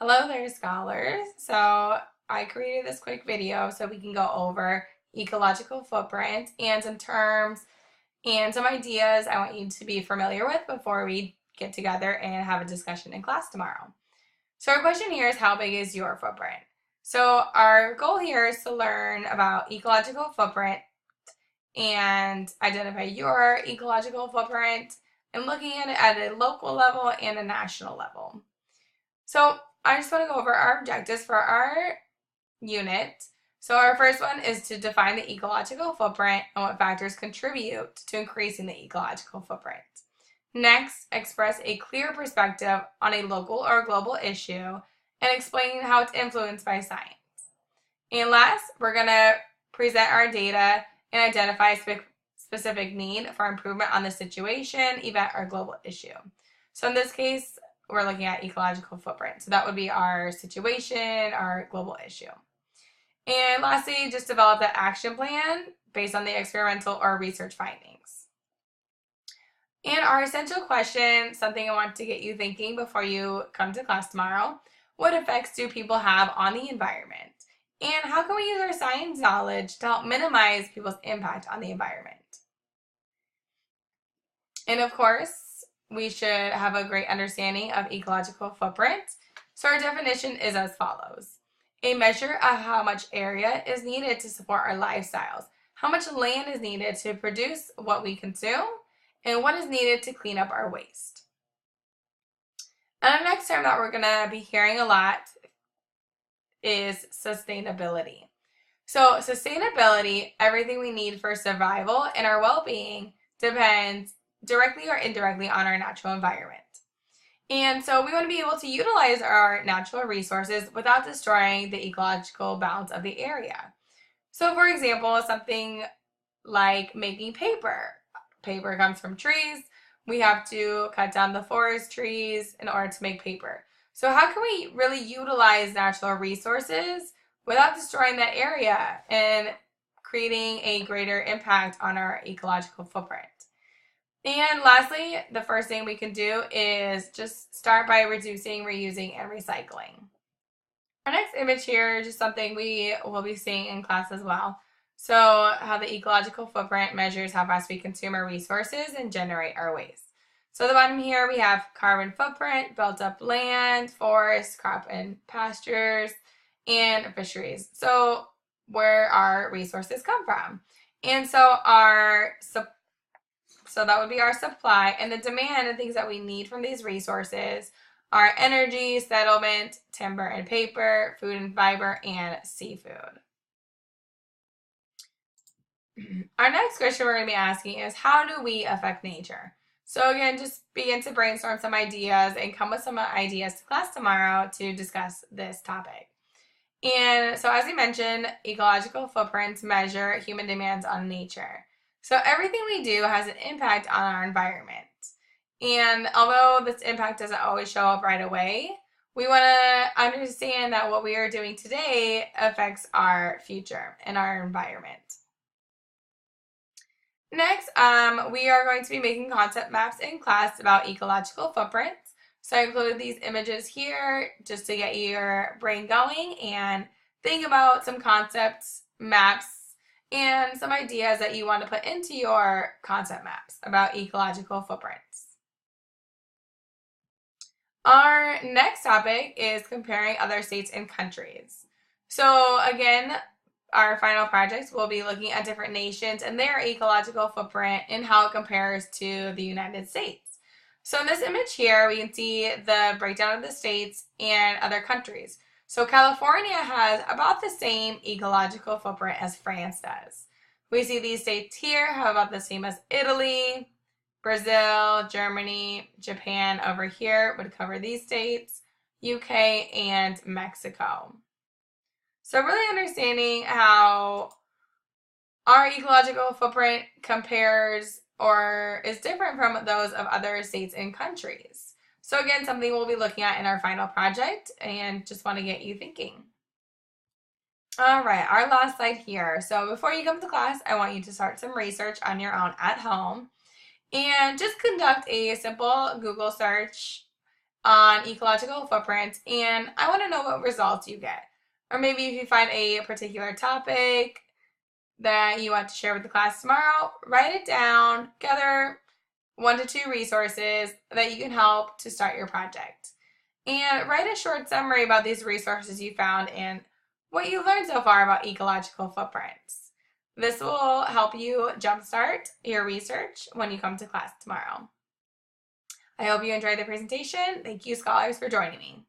Hello there, scholars. So I created this quick video so we can go over ecological footprint and some terms and some ideas I want you to be familiar with before we get together and have a discussion in class tomorrow. So our question here is, how big is your footprint? So our goal here is to learn about ecological footprint and identify your ecological footprint and looking at it at a local level and a national level. So I just want to go over our objectives for our unit. So our first one is to define the ecological footprint and what factors contribute to increasing the ecological footprint. Next, express a clear perspective on a local or global issue and explain how it's influenced by science. And last, we're going to present our data and identify specific need for improvement on the situation, event, or global issue. So in this case, we're looking at ecological footprint. So that would be our situation, our global issue. And lastly, just develop that action plan based on the experimental or research findings. And our essential question, something I want to get you thinking before you come to class tomorrow: what effects do people have on the environment? And how can we use our science knowledge to help minimize people's impact on the environment? And of course, we should have a great understanding of ecological footprint. So our definition is as follows: a measure of how much area is needed to support our lifestyles, how much land is needed to produce what we consume, and what is needed to clean up our waste. And the next term that we're going to be hearing a lot is sustainability. So sustainability, everything we need for survival and our well-being, depends directly or indirectly on our natural environment. And so we want to be able to utilize our natural resources without destroying the ecological balance of the area. So for example, something like making paper. Paper comes from trees. We have to cut down the forest trees in order to make paper. So how can we really utilize natural resources without destroying that area and creating a greater impact on our ecological footprint? And lastly, the first thing we can do is just start by reducing, reusing, and recycling. Our next image here is just something we will be seeing in class as well. So how the ecological footprint measures how fast we consume our resources and generate our waste. So at the bottom here we have carbon footprint, built up land, forests, crop and pastures, and fisheries. So where our resources come from. And so that would be our supply, and the demand and things that we need from these resources are energy, settlement, timber and paper, food and fiber, and seafood. Our next question we're going to be asking is, how do we affect nature? So again, just begin to brainstorm some ideas and come with some ideas to class tomorrow to discuss this topic. And so as we mentioned, ecological footprints measure human demands on nature. So everything we do has an impact on our environment. And although this impact doesn't always show up right away, we want to understand that what we are doing today affects our future and our environment. Next, we are going to be making concept maps in class about ecological footprints. So I included these images here just to get your brain going and think about some concepts, maps, and some ideas that you want to put into your concept maps about ecological footprints. Our next topic is comparing other states and countries. So again, our final projects will be looking at different nations and their ecological footprint and how it compares to the United States. So in this image here, we can see the breakdown of the states and other countries. So California has about the same ecological footprint as France does. We see these states here have about the same as Italy, Brazil, Germany, Japan over here would cover these states, UK, and Mexico. So really understanding how our ecological footprint compares or is different from those of other states and countries. So again, something we'll be looking at in our final project, and just want to get you thinking. All right, our last slide here. So before you come to class, I want you to start some research on your own at home and just conduct a simple Google search on ecological footprint, and I want to know what results you get. Or maybe if you find a particular topic that you want to share with the class tomorrow, write it down, gather 1 to 2 resources that you can help to start your project. And write a short summary about these resources you found and what you learned so far about ecological footprints. This will help you jumpstart your research when you come to class tomorrow. I hope you enjoyed the presentation. Thank you, scholars, for joining me.